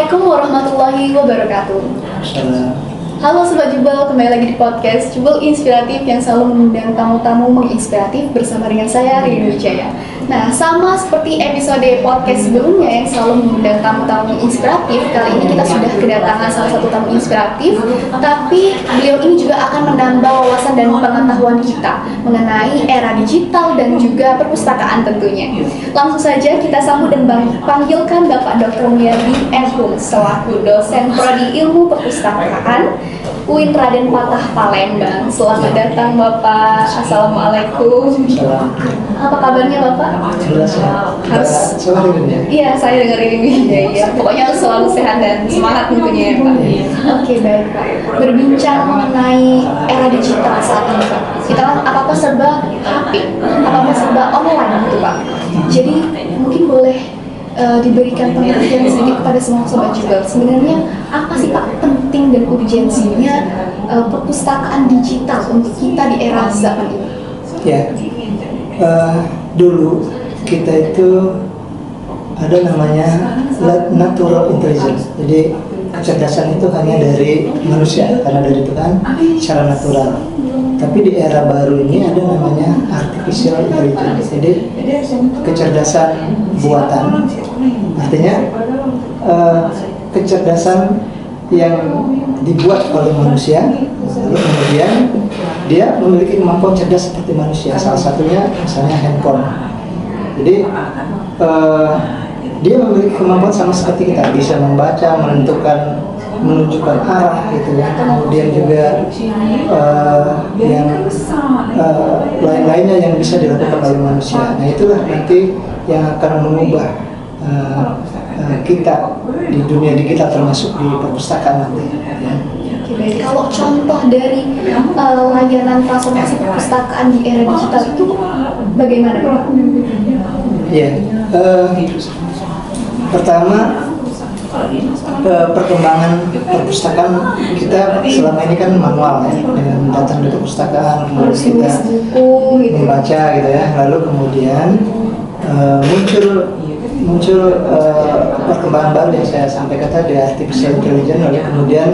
Assalamualaikum warahmatullahi wabarakatuh. Halo Sobat Jubel, kembali lagi di podcast Jubel Inspiratif yang selalu mengundang tamu-tamu menginspiratif bersama dengan saya Rini Wijaya. Nah, sama seperti episode podcast sebelumnya yang selalu mengundang tamu-tamu inspiratif, kali ini kita sudah kedatangan salah satu tamu inspiratif, tapi beliau ini juga akan menambah wawasan dan pengetahuan kita mengenai era digital dan juga perpustakaan tentunya. Langsung saja kita sambut dan panggilkan Bapak Dr. Mulyadi Erhum selaku dosen prodi ilmu perpustakaan UIN Raden Patah Palembang. Selamat datang Bapak. Assalamualaikum. Apa kabarnya Bapak? Harus iya, saya dengar ini ya. Pokoknya harus selalu sehat dan semangat tentunya ya Pak. Oke, baik Pak. Berbincang mengenai era digital saat ini Pak. Kita kan apa-apa serba HP, apa-apa serba online gitu Pak. Jadi mungkin boleh diberikan pengertian sedikit kepada semua sobat juga. Sebenarnya apa sih Pak penting dan urgensinya perpustakaan digital untuk kita di era zaman ini? Ya, dulu kita itu ada namanya natural intelligence. Jadi kecerdasan itu hanya dari manusia karena dari Tuhan secara natural. Tapi di era baru ini ada namanya artificial intelligence. Jadi kecerdasan buatan. Artinya kecerdasan yang dibuat oleh manusia, lalu kemudian dia memiliki kemampuan cerdas seperti manusia. Salah satunya misalnya handphone. Jadi dia memiliki kemampuan sama seperti kita, bisa membaca, menunjukkan arah gitu ya. Kemudian juga yang lain-lainnya yang bisa dilakukan oleh manusia. Nah itulah nanti yang akan mengubah kita di dunia digital termasuk di perpustakaan nanti. Ya. Oke, kalau contoh dari layanan transformasi perpustakaan di era digital itu bagaimana Pak? Ya, pertama perkembangan perpustakaan kita selama ini kan manual ya, dengan datang di perpustakaan kemudian kita membaca gitu ya, lalu kemudian muncul perkembangan baru yang saya sampaikan tadi, artificial intelligence, lalu kemudian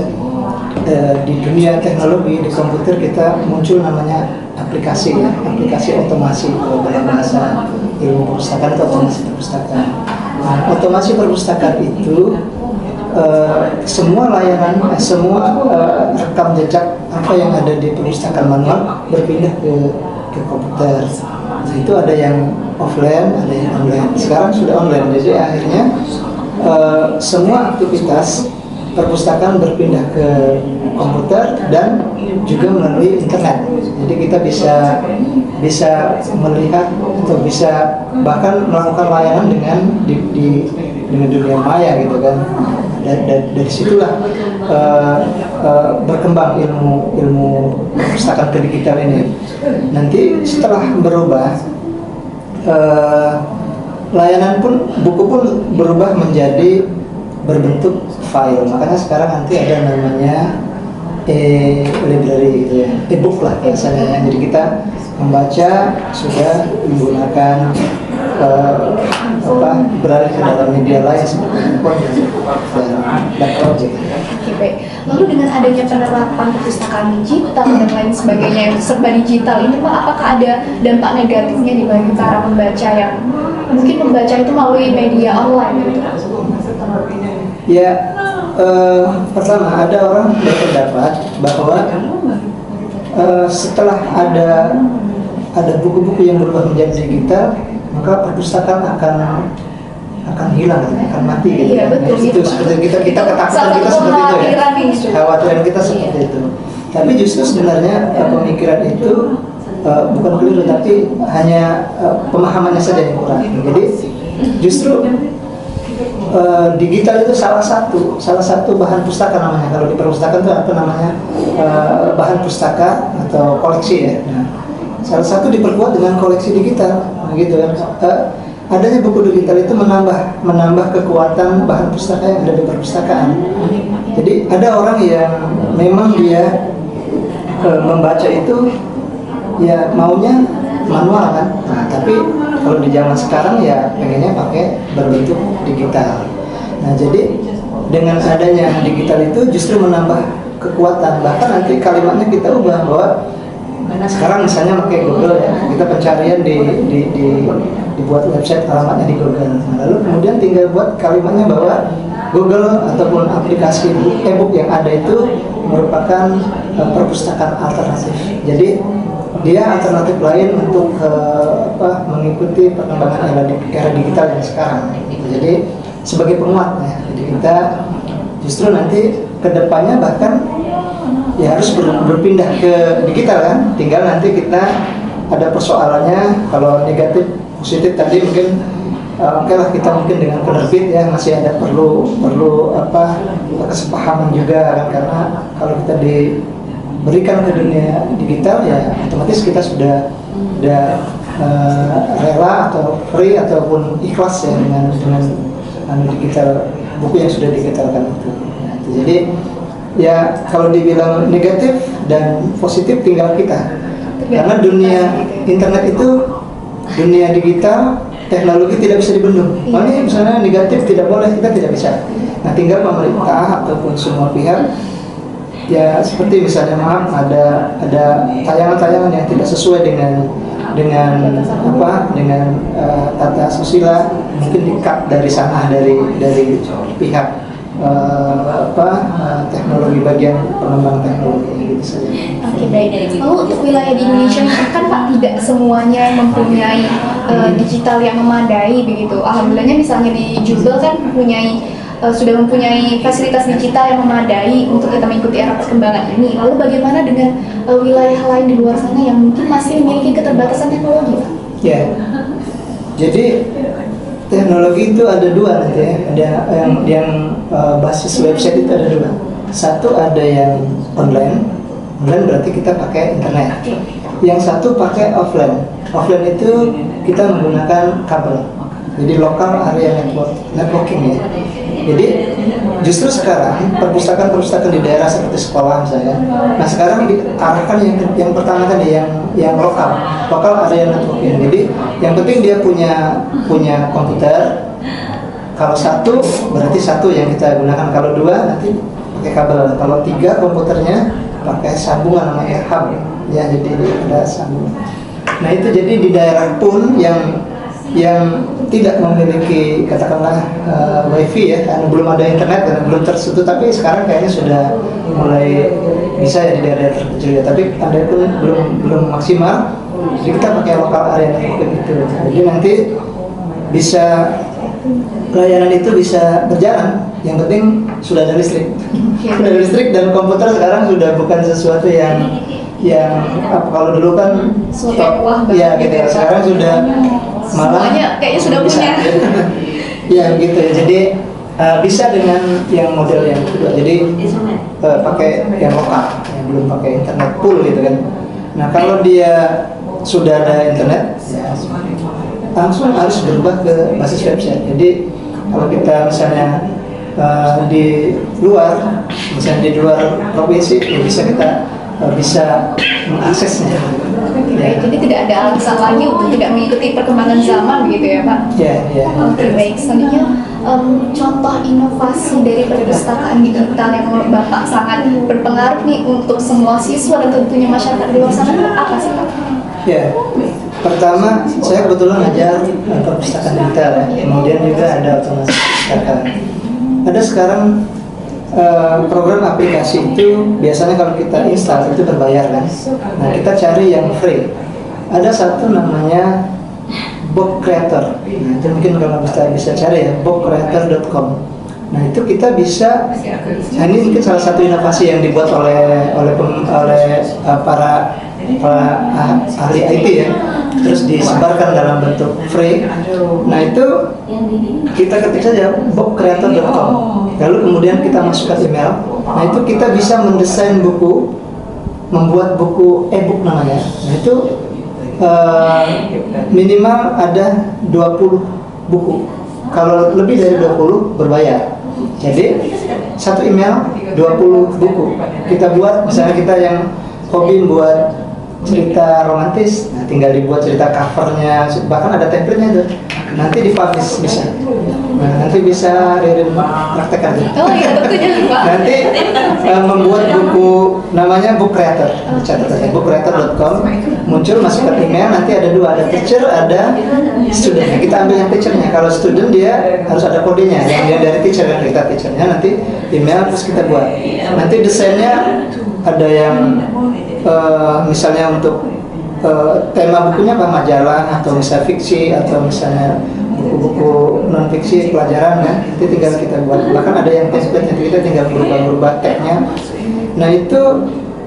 di dunia teknologi di komputer kita muncul namanya aplikasi ya, aplikasi otomasi kalau dalam bahasa ilmu perpustakaan itu otomasi perpustakaan. Nah, otomasi perpustakaan itu semua layanan, semua rekam jejak apa yang ada di perpustakaan manual berpindah ke komputer. Nah, itu ada yang offline, ada yang online. Sekarang sudah online, jadi akhirnya semua aktivitas perpustakaan berpindah ke komputer dan juga melalui internet. Jadi kita bisa melihat atau bisa bahkan melakukan layanan dengan dengan dunia maya gitu kan. Dan dari situlah berkembang ilmu perpustakaan ke digital ini. Nanti setelah berubah, layanan pun, buku pun berubah menjadi berbentuk file. Makanya sekarang nanti ada namanya e-library gitu ya, e-book lah biasanya. Jadi kita membaca sudah menggunakan beralih ke dalam media lain seperti handphone dan project. Oke, baik. Lalu dengan adanya penerapan perpustakaan digital dan lain sebagainya yang serba digital ini Pak, apakah ada dampak negatifnya di bagi para pembaca yang mungkin membaca itu melalui media online gitu? Ya, pertama ada orang berpendapat bahwa setelah ada buku-buku yang berubah menjadi digital, maka perpustakaan akan hilang, akan mati gitu. Iya, betul, itu seperti kita ketakutan kita seperti itu ya. Khawatiran kita seperti itu. Tapi justru sebenarnya pemikiran itu bukan keliru, tapi hanya pemahamannya saja yang kurang. Jadi justru digital itu salah satu bahan pustaka namanya. Kalau di perpustakaan itu apa namanya, bahan pustaka atau koleksi ya. Nah, salah satu diperkuat dengan koleksi digital, gitu kan. Adanya buku digital itu menambah kekuatan bahan pustaka yang ada di perpustakaan. Jadi ada orang yang memang dia membaca itu ya maunya manual kan. Nah, tapi kalau di zaman sekarang ya pengennya pakai berbentuk digital. Nah, jadi dengan adanya digital itu justru menambah kekuatan. Bahkan nanti kalimatnya kita ubah bahwa sekarang misalnya pakai Google ya, kita pencarian dibuat website alamatnya di Google. Nah, lalu kemudian tinggal buat kalimatnya bahwa Google ataupun aplikasi e-book yang ada itu merupakan perpustakaan alternatif. Jadi dia alternatif lain untuk mengikuti perkembangan era digital yang sekarang. Jadi sebagai penguat ya. Jadi kita justru nanti kedepannya bahkan ya harus berpindah ke digital kan. Tinggal nanti kita ada persoalannya, kalau negatif positif tadi mungkin oke lah, kita mungkin dengan penerbit ya masih ada perlu kesepahaman juga kan, karena kalau kita diberikan ke dunia digital ya otomatis kita sudah rela atau free ataupun ikhlas ya dengan digital, buku yang sudah digitalkan itu. Nah, jadi ya kalau dibilang negatif dan positif tinggal kita, karena dunia internet itu dunia digital, teknologi tidak bisa dibendung. Makanya misalnya negatif tidak boleh, kita tidak bisa. Nah, tinggal pemerintah ataupun semua pihak ya, seperti misalnya maaf ada tayangan-tayangan yang tidak sesuai dengan tata susila, mungkin di-cut dari sana dari pihak teknologi, bagian pengembangan teknologi gitu saja. Oke, baik. Lalu untuk wilayah di Indonesia kan Pak tidak semuanya mempunyai digital yang memadai begitu. Alhamdulillahnya misalnya di Jubel kan sudah mempunyai fasilitas digital yang memadai untuk kita mengikuti era perkembangan ini. Lalu bagaimana dengan wilayah lain di luar sana yang mungkin masih memiliki keterbatasan teknologi, Pak? Ya, jadi teknologi itu ada dua nanti ya. Ada yang basis website itu ada dua. Satu ada yang online berarti kita pakai internet. Yang satu pakai offline. Offline itu kita menggunakan kabel. Jadi local area networking ya. Jadi justru sekarang perpustakaan di daerah seperti sekolah misalnya. Nah, sekarang diarahkan yang pertama tadi yang lokal area networking. Jadi yang penting dia punya komputer. Kalau satu berarti satu yang kita gunakan. Kalau dua nanti pakai kabel. Kalau tiga komputernya pakai sambungan namanya hub ya. Jadi ada sambungan. Nah, itu jadi di daerah pun yang tidak memiliki katakanlah wifi ya, karena belum ada internet dan belum tersentuh, tapi sekarang kayaknya sudah mulai bisa ya di daerah terpencil ya, tapi ada pun belum maksimal. Jadi kita pakai lokal area networking itu. Jadi nanti bisa layanan itu bisa berjalan. Yang penting sudah ada listrik. Sudah ada listrik dan komputer sekarang sudah bukan sesuatu yang kalau dulu kan ya gitu ya, sekarang sudah malah semuanya kayaknya sudah punya. Ya gitu ya. Jadi bisa dengan yang model yang kedua. Jadi pakai yang lokal, yang belum pakai internet full gitu kan. Nah, kalau dia sudah ada internet ya, langsung harus berubah ke basis website. Jadi kalau kita misalnya di luar provinsi ya bisa kita bisa mengaksesnya. Ya. Jadi tidak ada alasan lagi untuk tidak mengikuti perkembangan zaman begitu ya, Pak? Ya. Oke, baik. Selanjutnya contoh inovasi dari perpustakaan digital yang menurut Bapak sangat berpengaruh nih untuk semua siswa dan tentunya masyarakat di luar sana itu apa sih, Pak? Ya, pertama saya kebetulan ngajar perpustakaan digital ya. Kemudian juga ada otomasi perpustakaan. Ada sekarang program aplikasi itu biasanya kalau kita install itu berbayar kan. Nah, kita cari yang free. Ada satu namanya Book Creator. Nah, itu mungkin kalau bisa cari ya, bookcreator.com. Nah, itu kita bisa, ini mungkin salah satu inovasi yang dibuat oleh para ahli IT ya, terus disebarkan dalam bentuk free. Nah, itu kita ketik saja bookcreator.com, lalu kemudian kita masukkan email. Nah, itu kita bisa mendesain buku, membuat buku e-book namanya. Nah, itu minimal ada 20 buku. Kalau lebih dari 20 berbayar. Jadi satu email 20 buku kita buat. Misalnya kita yang hobi buat cerita romantis, nah tinggal dibuat cerita covernya, bahkan ada template-nya tuh. Nanti dipublish bisa. Nah, nanti bisa Ririn praktekkan. Oh iya, tentunya Pak. Nanti membuat buku namanya book creator. Catat aja bookcreator.com. Muncul masuk ke email, nanti ada dua, ada teacher, ada student. Nah, kita ambil yang teachernya. Kalau student dia harus ada kodenya, yang dari teacher kan, kita teachernya nanti email terus kita buat. Nanti desainnya ada yang misalnya untuk tema bukunya apa, majalah atau misalnya fiksi atau misalnya buku-buku non fiksi pelajaran kan, nanti tinggal kita buat. Bahkan ada yang template nanti kita tinggal berubah-ubah tagnya. Nah itu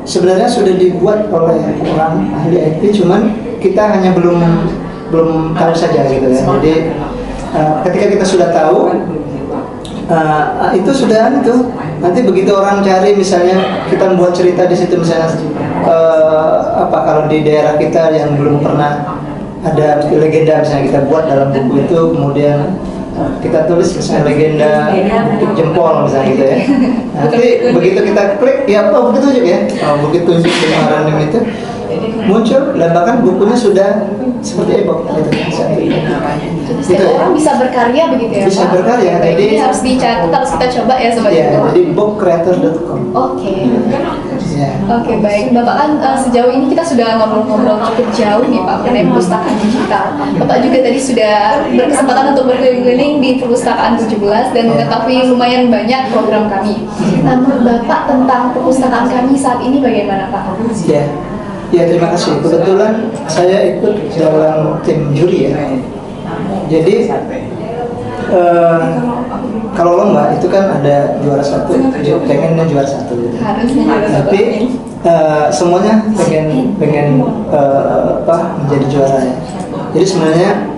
sebenarnya sudah dibuat oleh orang ahli IT, cuman kita hanya belum tahu saja gitu ya. Jadi ketika kita sudah tahu itu sudah itu nanti begitu orang cari, misalnya kita membuat cerita di situ misalnya kalau di daerah kita yang belum pernah ada legenda misalnya kita buat dalam buku itu, kemudian kita tulis misalnya legenda Bukit Jempol misalnya gitu ya. Nanti begitu kita klik ya Bukit Tunjuk ya, Bukit Tunjuk di Maranim itu muncul, dan bahkan bukunya sudah seperti e-book gitu. Setiap orang bisa berkarya begitu ya, bisa Pak? berkarya. Jadi harus dicatat, harus kita coba ya Sobat ya, Jubel. jadi bookcreator.com. Oke. Ya. Oke, baik. Bapak kan sejauh ini kita sudah ngobrol-ngobrol cukup jauh nih Pak mengenai perpustakaan digital. Bapak juga tadi sudah berkesempatan untuk berkeliling-keliling di perpustakaan 17 dan mengetahui lumayan banyak program kami. Nah, menurut Bapak tentang perpustakaan kami saat ini bagaimana Pak? Ya, terima kasih. Kebetulan saya ikut dalam tim juri ya. Jadi kalau lomba itu kan ada juara satu, pengennya juara satu gitu. Harusnya juara satu. Tapi semuanya pengen menjadi juara ya. Jadi sebenarnya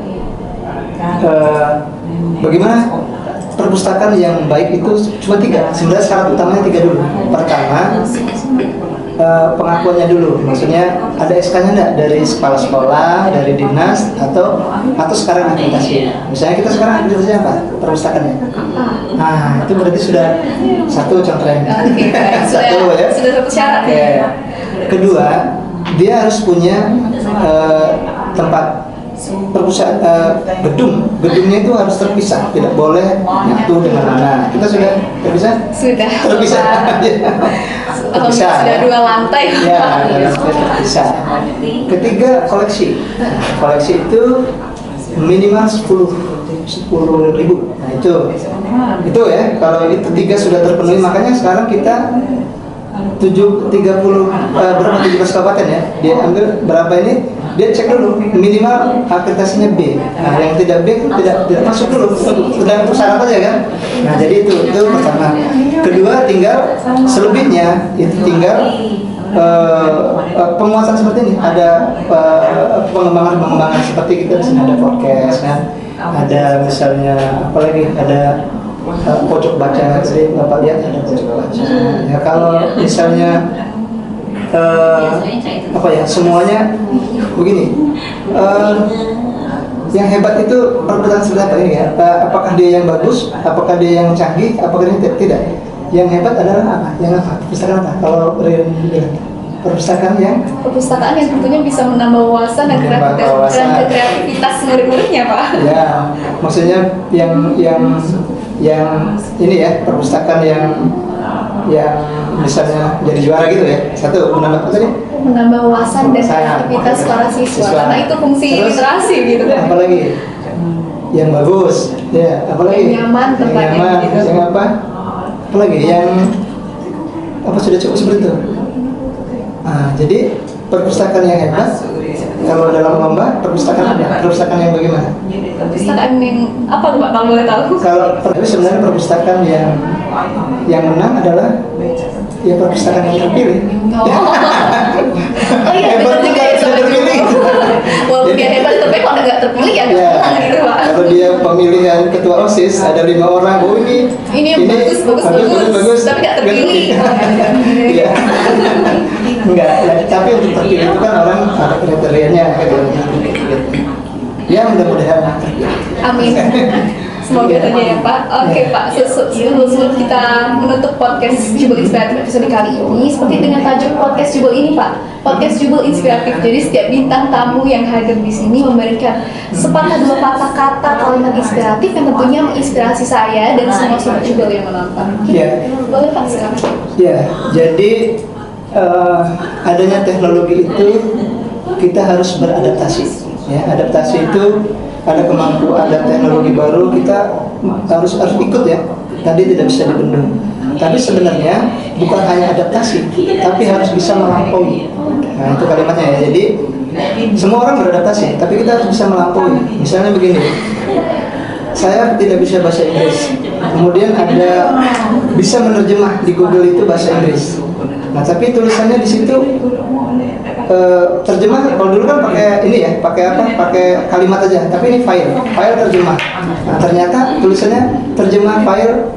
bagaimana perpustakaan yang baik itu cuma 3. Sebenarnya syarat utamanya 3 dulu. Pertama, pengakuannya dulu, maksudnya ada SK-nya enggak dari kepala sekolah, dari dinas, atau sekarang akreditasi. Misalnya kita sekarang akreditasi apa? Perpustakaannya. Nah, itu berarti sudah satu contohnya. Oke, baik. Sudah satu syarat ya. Kedua, dia harus punya tempat perpustakaan, gedungnya itu harus terpisah, tidak boleh nyatu dengan anak. Kita sudah terpisah? Sudah terpisah. Sudah 2 lantai. Ya, sudah terpisah. Ketiga, koleksi. Koleksi itu minimal 10.000. Nah itu ya. Kalau itu 3 sudah terpenuhi, makanya sekarang kita 17 kabupaten ya, dia ambil berapa ini, dia cek dulu minimal akreditasinya B. Nah, yang tidak B tidak masuk dulu, sudah syarat aja kan. Nah, jadi itu pertama. Kedua, tinggal selebihnya itu tinggal penguasaan seperti ini. Ada pengembangan seperti kita di sini ada podcast kan, ada misalnya apalagi ada pojok baca, tadi Bapak lihat ada pojok baca. Ya kalau misalnya semuanya begini, yang hebat itu perpustakaan seperti ini ya. Apakah dia yang bagus, apakah dia yang canggih, apakah dia tidak. Yang hebat adalah apa? Yang apa? Perpustakaan apa? Kalau perpustakaan yang tentunya bisa menambah wawasan dan kreativitas murid-muridnya Pak. Ya, maksudnya yang ini ya, perpustakaan yang misalnya jadi juara gitu ya. Satu, menambah apa tadi? Menambah wawasan dan kreativitas para siswa. Karena itu fungsi literasi gitu kan. Apalagi yang bagus, ya. Apalagi yang nyaman tempatnya gitu. Yang apa? Apalagi yang apa sudah cukup seperti itu. Nah, jadi perpustakaan yang hebat, kalau dalam lomba perpustakaan ada, perpustakaan yang bagaimana? Perpustakaan yang apa Pak, kalau boleh tahu? Tapi sebenarnya perpustakaan yang menang adalah ya perpustakaan yang terpilih. Oh iya, benar juga ya Sobat Jubel. Walaupun dia hebat, tapi kalau nggak terpilih ya nggak menang gitu Pak. Kalau dia pemilihan ketua OSIS ada 5 orang, ini bagus, tapi nggak terpilih. Iya. Enggak, tapi untuk terpilih itu kan orang ada kriterianya gitu. Ya mudah-mudahan terpilih. Amin. Semoga saja ya Pak. Oke Pak, sebelum kita menutup podcast Jubel Inspiratif episode kali ini, seperti dengan tajuk podcast Jubel ini Pak, podcast Jubel Inspiratif. Jadi setiap bintang tamu yang hadir di sini memberikan sepatah dua patah kata kalimat inspiratif yang tentunya menginspirasi saya dan semua sobat Jubel yang menonton. Boleh Pak, silakan. Jadi adanya teknologi itu kita harus beradaptasi. Ya, adaptasi itu ada kemampuan, ada teknologi baru, kita harus ikut ya. Tadi tidak bisa dibendung. Tapi sebenarnya bukan hanya adaptasi, tapi harus bisa melampaui. Nah, itu kalimatnya ya. Jadi semua orang beradaptasi, tapi kita harus bisa melampaui. Misalnya begini, saya tidak bisa bahasa Inggris, kemudian ada bisa menerjemah di Google itu bahasa Inggris. Nah, tapi tulisannya di situ terjemah. Kalau dulu kan pakai ini ya, pakai kalimat aja. Tapi ini file terjemah. Nah, ternyata tulisannya terjemah file.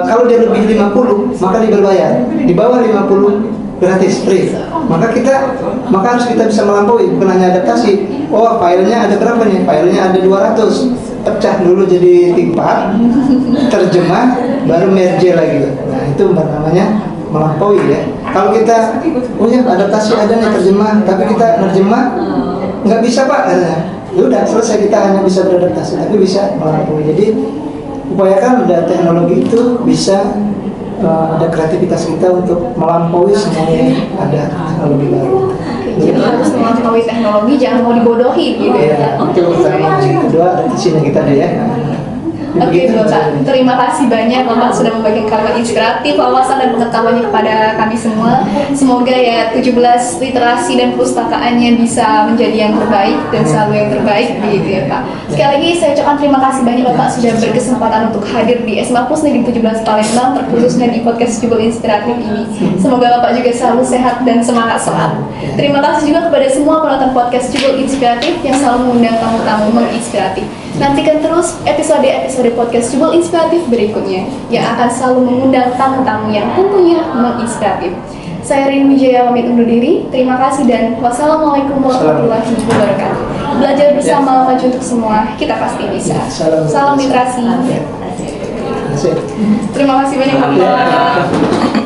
Kalau dia lebih 50 maka dia berbayar. Di bawah 50 gratis, free. Maka harus kita bisa melampaui, bukan hanya adaptasi. Oh, filenya ada berapa nih? Filenya ada 200. Pecah dulu jadi 4, terjemah, baru merge lagi. Nah, itu namanya melampaui ya. Kalau kita adaptasi ada nih terjemah, tapi kita nerjemah nggak bisa Pak, katanya. Ya udah selesai, kita hanya bisa beradaptasi, tapi bisa melampaui. Jadi upayakan ada teknologi itu bisa ada kreativitas kita untuk melampaui semuanya ada teknologi baru. Jadi harus melampaui teknologi, jangan mau dibodohi gitu ya. Itu pertama. Yang kedua adaptasinya kita deh ya. Oke Bapak, terima kasih banyak Bapak sudah membagikan kalimat inspiratif, wawasan dan pengetahuannya kepada kami semua. Semoga ya 17 literasi dan pustakaannya bisa menjadi yang terbaik dan selalu yang terbaik begitu ya Pak. Sekali lagi saya ucapkan terima kasih banyak Bapak sudah berkesempatan untuk hadir di SMA Pus Negeri 17 Palembang, terkhususnya di podcast Jubel Inspiratif ini. Semoga Bapak juga selalu sehat dan semangat selalu. Terima kasih juga kepada semua penonton podcast Jubel Inspiratif yang selalu mengundang tamu-tamu menginspiratif. Nantikan terus episode podcast Jubel Inspiratif berikutnya yang akan selalu mengundang tamu-tamu yang tentunya menginspiratif. Saya Rini Wijaya pamit undur diri. Terima kasih dan wassalamualaikum warahmatullahi wabarakatuh. Belajar bersama, maju untuk semua, kita pasti bisa. Salam literasi. Terima kasih banyak Bapak.